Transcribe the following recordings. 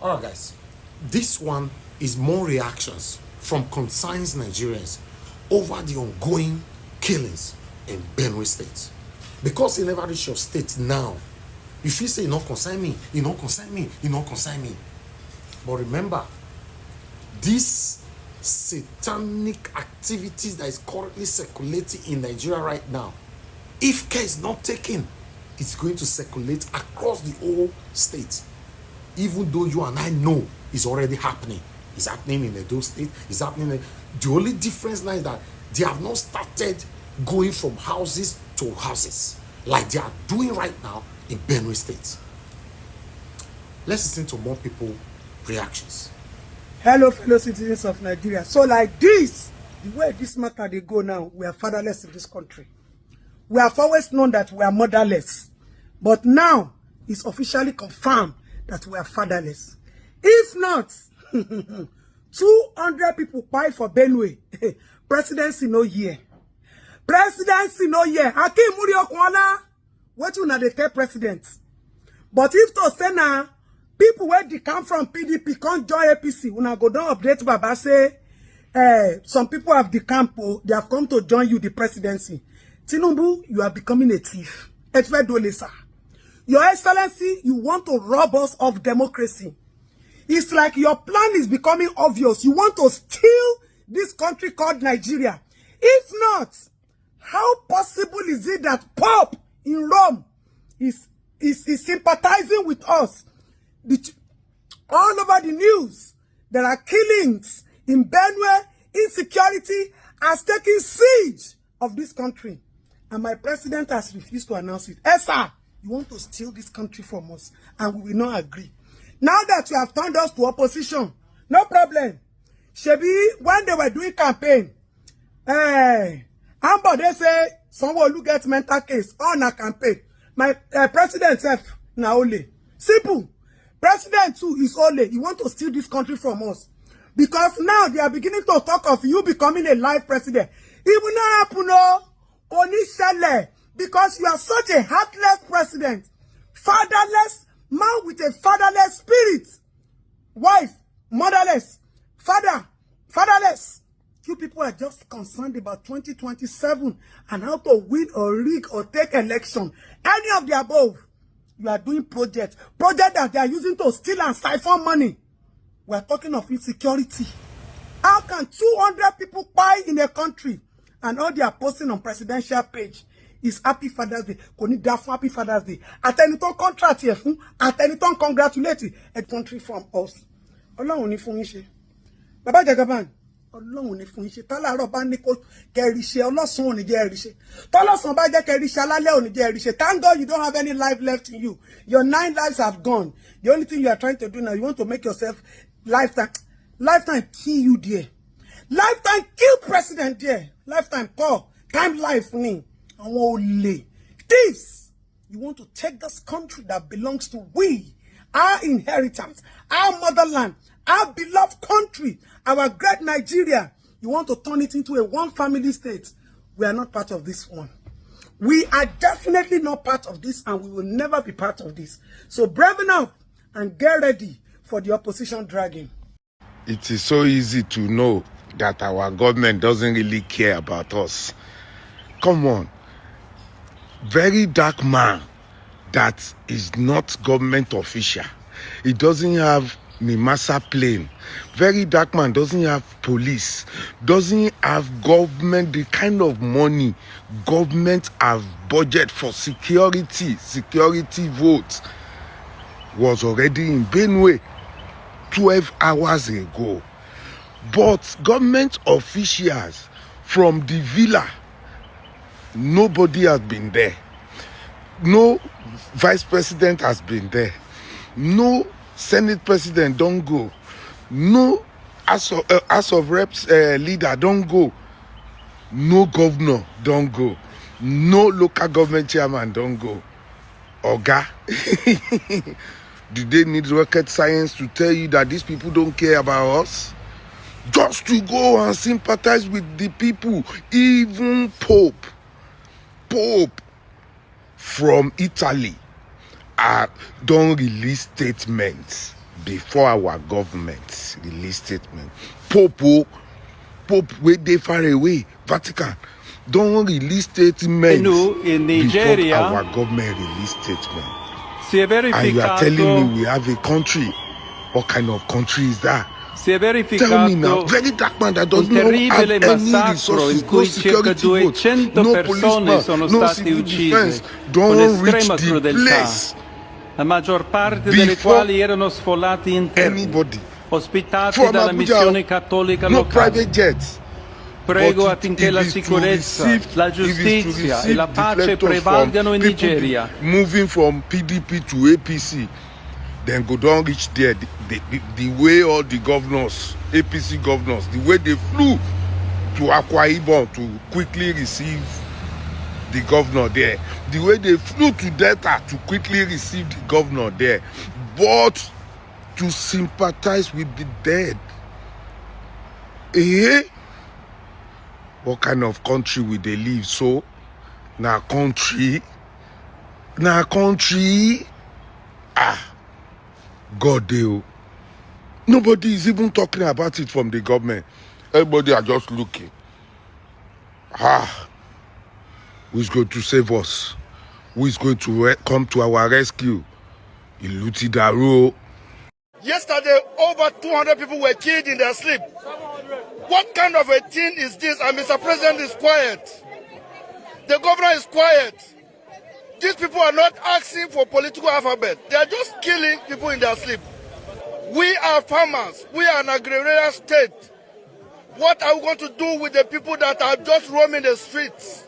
All right, guys. This one is more reactions from concerned Nigerians over the ongoing killings in Benue State. Because it never reached your state now, if you say, you not concern me, you not concern me, you not concern me. But remember, this satanic activities that is currently circulating in Nigeria right now, if care is not taken, it's going to circulate across the whole state. Even though you and I know it's already happening. It's happening in Edo State. It's happening. The only difference now is that they have not started going from houses to houses like they are doing right now in Benue State. Let's listen to more people reactions. Hello, fellow citizens of Nigeria. So like this, the way this matter they go now, we are fatherless in this country. We have always known that we are motherless. But now, it's officially confirmed that we are fatherless. If not, 200 people fight for Benue. Presidency no year. Presidency no year. Hakim Murio Kwala. What you know they tell president? But if to say now, people where they come from PDP can't join APC. When I go down update Baba say, some people have decamped, they have come to join you the presidency. Tinubu, you are becoming a thief. Your Excellency, you want to rob us of democracy. It's like your plan is becoming obvious. You want to steal this country called Nigeria. If not, how possible is it that Pope in Rome is sympathizing with us? All over the news, there are killings in Benue, insecurity has taken siege of this country. And my president has refused to announce it. Sir, you want to steal this country from us, and we will not agree. Now that you have turned us to opposition, no problem. Shebi, when they were doing campaign, Amber, they say, someone who gets mental case on a campaign. My president self, now only. Simple. President too is only. You want to steal this country from us. Because now they are beginning to talk of you becoming a live president. It will not happen, no. Only Shale. Because you are such a heartless president. Fatherless, man with a fatherless spirit. Wife, motherless. Father, fatherless. You people are just concerned about 2027 and how to win or rig or take election. Any of the above. You are doing projects. Projects that they are using to steal and siphon money. We are talking of insecurity. How can 200 people buy in a country and all they are posting on presidential page is Happy Father's Day? Happy Father's Day. At any time contract here, at any time congratulate a country from us. Ọlọ́run ní fún yín ṣe. Baba Jagaban, Ọlọ́run ní fún yín ṣe. Tálàárọ̀ bá ní kó kẹ́rì ṣe, ọlọ́sàn ò ní jẹ́ ẹ̀rí ṣe. Tọ́lọ́sàn bá jẹ́ kẹ́rì ṣe, alálẹ̀ ò ní jẹ́ ẹ̀rí ṣe. Thank God you don't have any life left in you. Your 9 lives have gone. The only thing you are trying to do now, you want to make yourself lifetime kill you there. Lifetime kill president there. Lifetime call. Time life me. Only this. You want to take this country that belongs to we, our inheritance, our motherland, our beloved country, our great Nigeria. You want to turn it into a one-family state. We are not part of this one. We are definitely not part of this, and we will never be part of this. So braven up and get ready for the opposition dragging. It is so easy to know that our government doesn't really care about us. Come on. Very dark man that is not government official. He doesn't have Mimasa plane. Very dark man doesn't have police. Doesn't have government, the kind of money government have budget for security votes was already in Benue 12 hours ago. But government officials from the villa, nobody has been there. No vice president has been there. No Senate president don't go. No House of Reps leader don't go. No governor don't go. No local government chairman don't go. Oga, do they need rocket science to tell you that these people don't care about us? Just to go and sympathize with the people. Even Pope from Italy don't release statements before our government release statement. Pope where they far away, Vatican, don't release statement Benue, in Nigeria, before our government release statement. Si è verificato, and you are telling me we have a country. What kind of country is that? Si è Tell me now, verificato very dark man that does un not have terribile any massacro resources, in cui no circa security vote, 200 no persone policeman, sono no state civil uccise defense, con don't reach estrema the crudeltà, place. la maggior parte delle Before quali erano sfollati interni, anybody ospitati from dalla Abuja, missione cattolica no locale. private jets. Prego But affinché if la it's to sicurezza, receive- la if it's to giustizia e receive la pace deflectors prevalgano in from people Nigeria. moving from PDP to APC, then go down reach there. The way all the governors, APC governors, the way they flew to Akwa Ibom to quickly receive the governor there, the way they flew to Delta to quickly receive the governor there, but to sympathize with the dead. Eh? What kind of country will they live? So, na country, God deal. Nobody is even talking about it from the government. Everybody are just looking. Who's going to save us? Who is going to come to our rescue? Iluti Daro. Yesterday, over 200 people were killed in their sleep. What kind of a thing is this? And Mr. President is quiet. The governor is quiet. These people are not asking for political alphabet. They are just killing people in their sleep. We are farmers. We are an agrarian state. What are we going to do with the people that are just roaming the streets?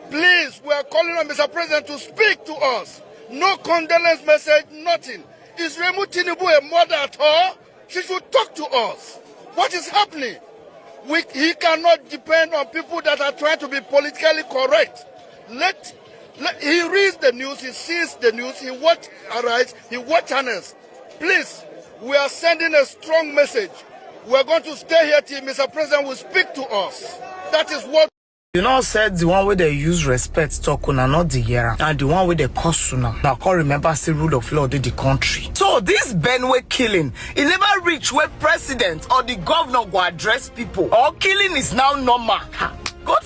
Please, we are calling on Mr. President to speak to us. No condolence message, nothing. Is Remu Tinubu a mother at all? She should talk to us. What is happening? He cannot depend on people that are trying to be politically correct. He reads the news, he sees the news, he watch Arise, he watch channels. Please, we are sending a strong message. We are going to stay here till Mr. President will speak to us. That is what. You know, said the one where they use respect talk una not the year, and the one where they cost una. Now can't remember the rule of law in the country. So this Benue killing, it never reach where president or the governor go address people. Or killing is now normal. God,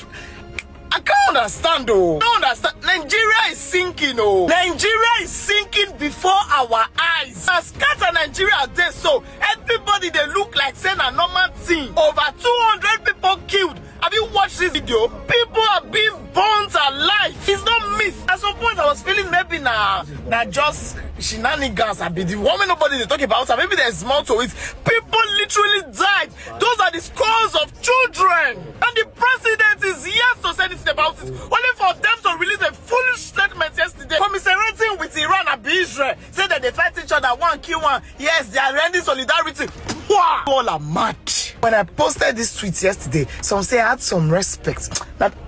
I can't understand though. I don't understand. Nigeria is sinking, oh. Nigeria is sinking before our eyes. As scatter Nigeria there, so everybody they look like saying a normal thing. Over 200 people killed. Have you watched this video? People are being burnt alive. It's not myth. At some point I was feeling maybe na just shenanigans. I be the one nobody they talk about. Maybe there's more to it. People literally died. Those are the scores of children. And the president is yet to say anything about it. Only for them to release a foolish statement yesterday, commiserating with Iran and Israel, say that they fight each other, one kill one. Yes, they are rendering solidarity. Wow. All are mad. When I posted this tweet yesterday, some say I had some respect.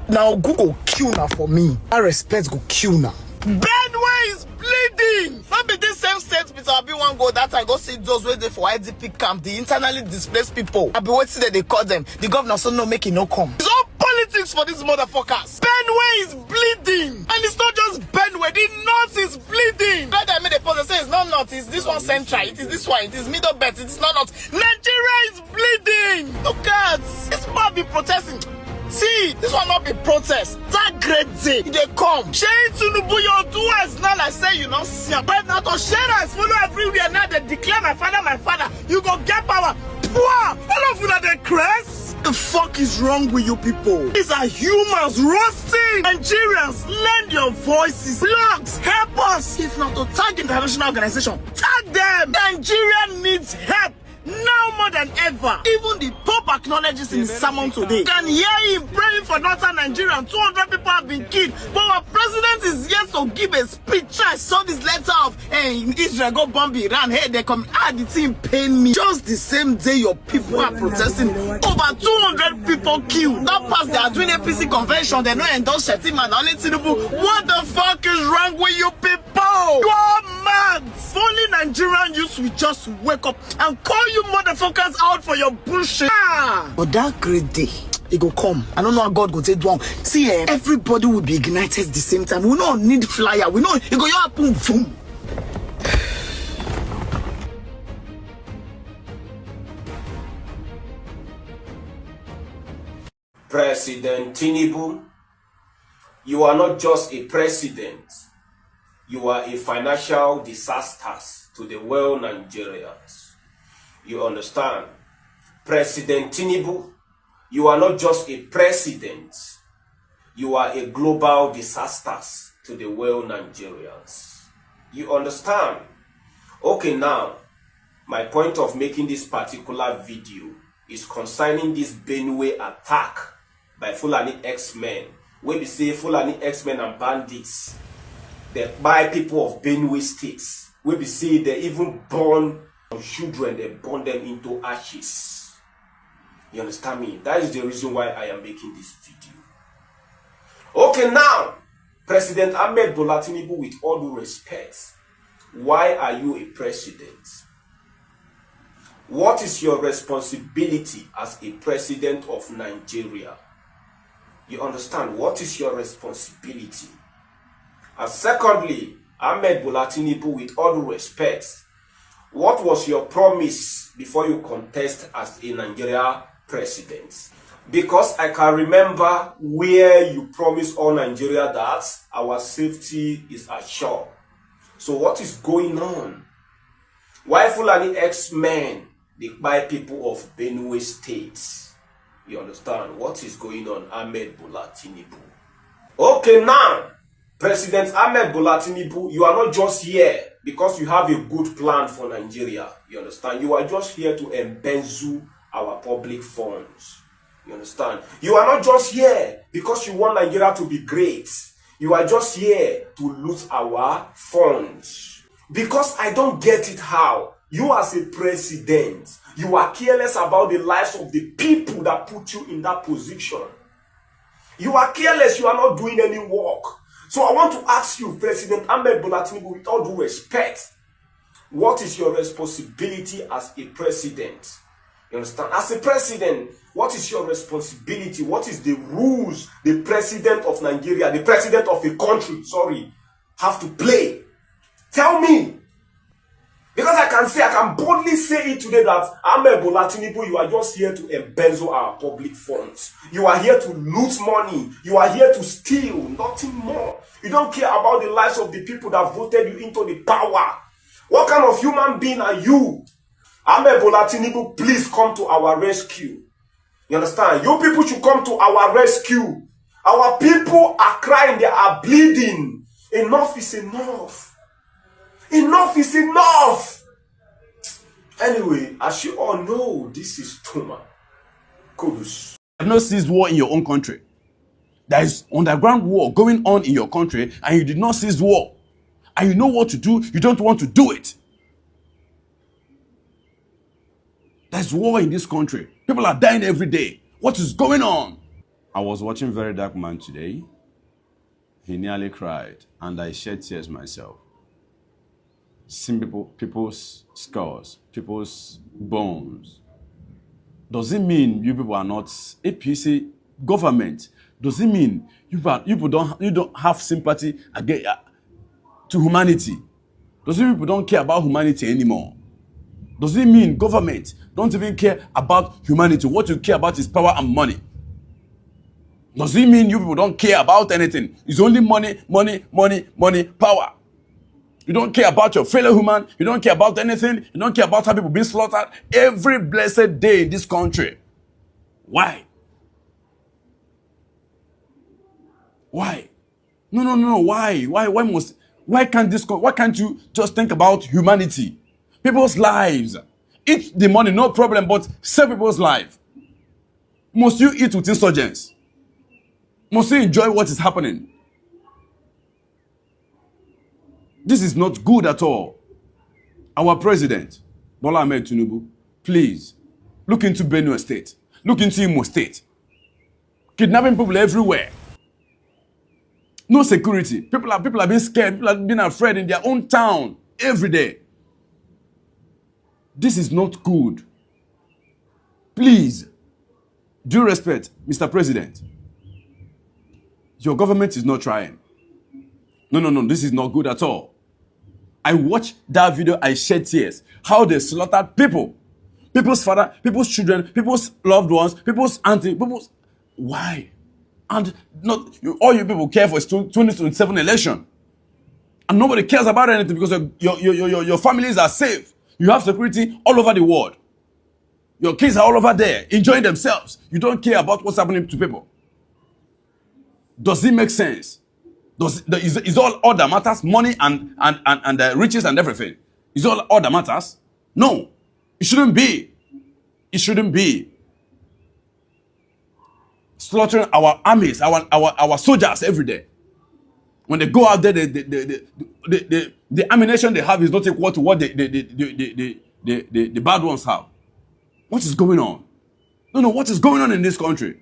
Now Google kill now for me. I respect go kill now. Benue is bleeding. Not be this same state, but I'll be one go that I go see those waiting for IDP camp, the internally displaced people. I'll be waiting that they call them. The governor so no make it no come. It's all politics for these motherfuckers. Benue is bleeding. And it's not just Benue, the north is bleeding. That I made a post and say it's not north, it's this one central, it is this one, it is middle belt, it is not north. Nigeria is bleeding. Look at this man be protesting. See, this will not be protest. That great day, they come. Share Tinubu, your doers now. I say you not see. But now to share us follow everywhere. Now they declare my father. You go get power. Wow, all of you are the crest. The fuck is wrong with you people? These are humans roasting. Nigerians, lend your voices. Blogs, help us. If not to tag international organization, tag them. Nigeria needs help. Now more than ever. Even the Pope acknowledges in his sermon today. You can hear him praying for northern Nigeria and 200 people have been killed. But our president is yet to give a speech. I saw this letter of Israel go bomb Iran. Hey, they come. The thing pain me. Just the same day your people are protesting. Over 200 people killed. That past they are doing a PC convention. They don't endorse Shetima and only Tinubu. What the fuck is wrong with you people? You are mad. Only Nigerian youth will just wake up and call you motherfuckers out for your bullshit. But that great day, it go come. I don't know how God go take one. See, everybody will be ignited at the same time. We don't need flyer. We know it go happen. Boom. President Tinubu, you are not just a president, you are a financial disaster to the world Nigerians. You understand? President Tinubu, you are not just a president, you are a global disaster to the world Nigerians. You understand? Okay, now, my point of making this particular video is concerning this Benue attack by Fulani X-Men, where we say Fulani X-Men and bandits, they by people of Benue states, where we say they even burn children, they burn them into ashes. You understand me? That is the reason why I am making this video. Okay, now, President Ahmed Bola Tinubu, with all due respect, why are you a president? What is your responsibility as a president of Nigeria? You understand? What is your responsibility? And secondly, Ahmed Bola Tinubu, with all due respect, what was your promise before you contest as a Nigeria president? Because I can remember where you promised all Nigeria that our safety is assured. So what is going on? Why Fulani X-Men, they buy people of Benue states? You understand? What is going on, Ahmed Bola Tinubu? Okay, now, President Ahmed Bola Tinubu, you are not just here because you have a good plan for Nigeria. You understand? You are just here to embezzle our public funds. You understand? You are not just here because you want Nigeria to be great. You are just here to loot our funds. Because I don't get it how you as a president, you are careless about the lives of the people that put you in that position. You are careless, you are not doing any work. So I want to ask you, President Ahmed Bola Tinubu, with all due respect, what is your responsibility as a president? You understand? As a president, what is your responsibility? What is the rules the president of Nigeria, the president of a country, have to play? Tell me. Because I can boldly say it today that Ahmed Bola Tinubu, you are just here to embezzle our public funds. You are here to loot money. You are here to steal, nothing more. You don't care about the lives of the people that voted you into the power. What kind of human being are you? Ahmed Bola Tinubu, please come to our rescue. You understand? You people should come to our rescue. Our people are crying, they are bleeding. Enough is enough. Enough is enough. Anyway, as you all know, this is Toma Kudus. You have not ceased war in your own country. There is underground war going on in your country and you did not cease war. And you know what to do, you don't want to do it. There's war in this country. People are dying every day. What is going on? I was watching Very Dark Man today. He nearly cried and I shed tears myself. Seeing people's skulls, people's bones. Does it mean you people are not APC government? Does it mean you don't have sympathy against to humanity? Does it mean people don't care about humanity anymore? Does it mean government don't even care about humanity? What you care about is power and money. Does it mean you people don't care about anything? It's only money, money, money, money, power. You don't care about your fellow human. You don't care about anything. You don't care about how people being slaughtered every blessed day in this country. Why? Why? No. Why? Why can't you just think about humanity? People's lives. Eat the money, no problem, but save people's life. Must you eat with insurgents? Must you enjoy what is happening? This is not good at all. Our president, Bola Ahmed Tinubu, please, look into Benue State. Look into Imo State. Kidnapping people everywhere. No security. People are being scared. People are being afraid in their own town every day. This is not good. Please, due respect, Mr. President, your government is not trying. No, this is not good at all. I watched that video, I shed tears. How they slaughtered people. People's father, people's children, people's loved ones, people's auntie, people's... Why? And not all you people care for is 2027 election. And nobody cares about anything because your families are safe. You have security all over the world. Your kids are all over there enjoying themselves. You don't care about what's happening to people. Does it make sense? Is all that matters money and riches and everything? Is all that matters? No, it shouldn't be. It shouldn't be. Slaughtering our armies, our soldiers every day. When they go out there, the ammunition they have is not equal to what the bad ones have. What is going on? No, what is going on in this country?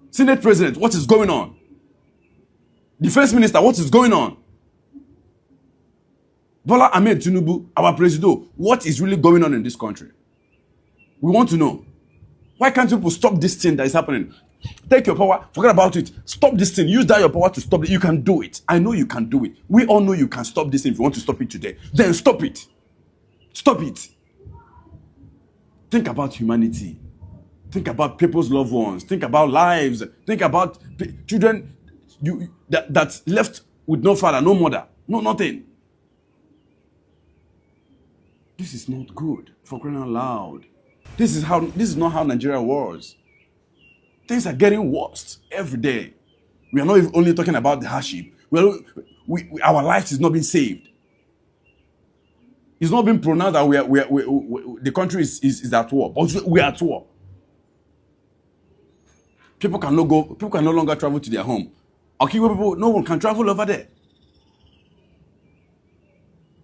Senate President, what is going on? Defense Minister, what is going on? Bola Ahmed Tinubu, our president, what is really going on in this country? We want to know. Why can't people stop this thing that is happening? Take your power, forget about it. Stop this thing. Use that your power to stop it. You can do it. I know you can do it. We all know you can stop this thing. If you want to stop it today, then stop it. Stop it. Think about humanity. Think about people's loved ones. Think about lives. Think about children that's left with no father, no mother, no nothing. This is not good, for crying out loud. This is not how Nigeria was. Things are getting worse every day. We are not only talking about the hardship. Our lives is not being saved. It's not been pronounced that the country is at war, but we are at war. People can no longer travel to their home. Okay, no one can travel over there.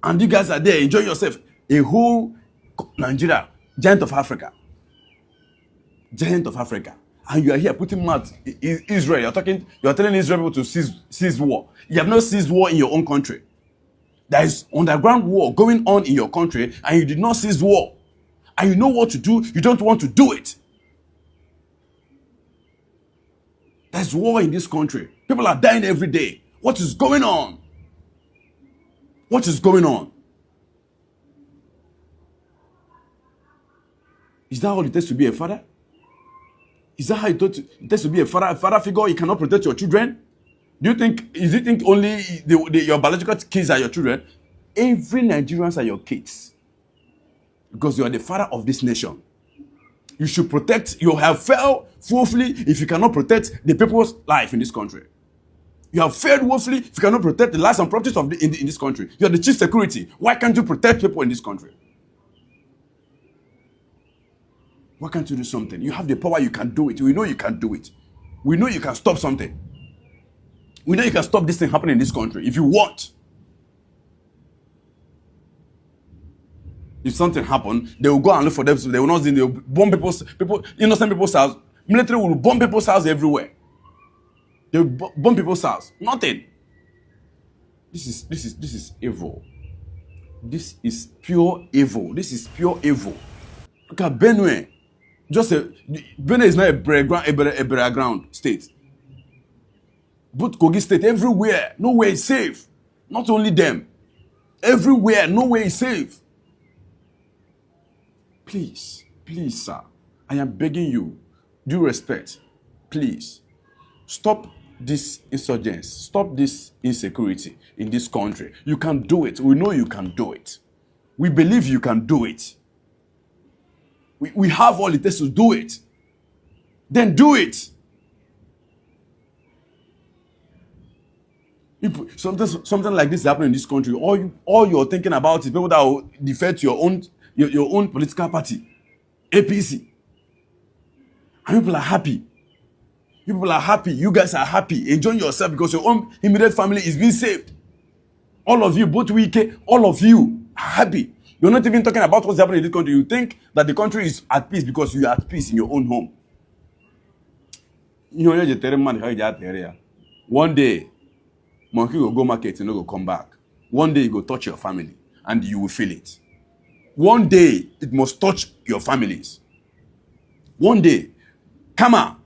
And you guys are there enjoying yourself. A whole Nigeria, giant of Africa. Giant of Africa. And you are here putting mouth Israel. You're telling Israel people to cease war. You have not ceased war in your own country. There is underground war going on in your country, and you did not cease war. And you know what to do, you don't want to do it. There's war in this country. People are dying every day. What is going on? What is going on? Is that all it takes to be a father? Is that how it takes to be a father figure? You cannot protect your children? Do you think only your biological kids are your children? Every Nigerians are your kids. Because you are the father of this nation. You should protect. You have failed woefully if you cannot protect the people's life in this country. You have failed woefully if you cannot protect the lives and properties in this country. You are the chief security. Why can't you protect people in this country? Why can't you do something? You have the power, you can do it. We know you can do it. We know you can stop something. We know you can stop this thing happening in this country if you want. If something happens, they will go and look for them. So they will not. They will bomb innocent people's house. Military will bomb people's house everywhere. They will bomb people's house. Nothing. This is evil. This is pure evil. This is pure evil. Look at Benue. Benue is not a burial ground state. But Kogi State, everywhere, nowhere is safe. Not only them. Everywhere, nowhere is safe. Please, sir, I am begging you, due respect, please, stop this insurgence, stop this insecurity in this country. You can do it. We know you can do it. We believe you can do it. We have all it takes to do it. Then do it. If something like this happen in this country, all you're thinking about is people that will defend your own political party, APC. And people are happy. People are happy. You guys are happy. Enjoying yourself because your own immediate family is being saved. All of you, both Wike, all of you are happy. You're not even talking about what's happening in this country. You think that the country is at peace because you are at peace in your own home. One day, monkey will go market and will come back. One day you go touch your family and you will feel it. One day it must touch your families. One day, Kama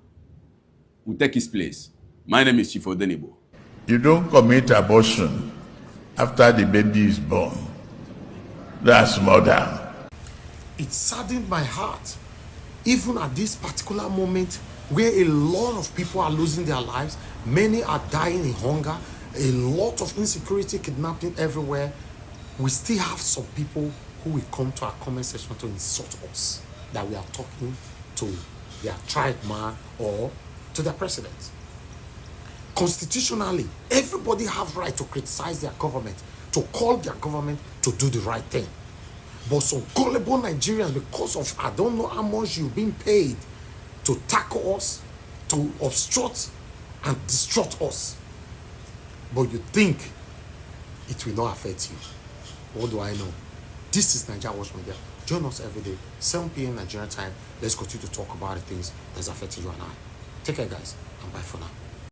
will take his place. My name is Chief Odenigbo. You don't commit abortion after the baby is born. That's murder. It saddened my heart. even at this particular moment where a lot of people are losing their lives, many are dying in hunger, a lot of insecurity, kidnapping everywhere, we still have some people who will come to our comment section to insult us that we are talking to their tribesman or to their president. Constitutionally, everybody have right to criticize their government, to call their government to do the right thing. But some gullible Nigerians, because of I don't know how much you've been paid to tackle us, to obstruct and distract us, but you think it will not affect you. What do I know? This is NAIJA Watch Media. Join us every day, 7 p.m. Nigerian time. Let's continue to talk about the things that's affecting you and I. Take care, guys, and bye for now.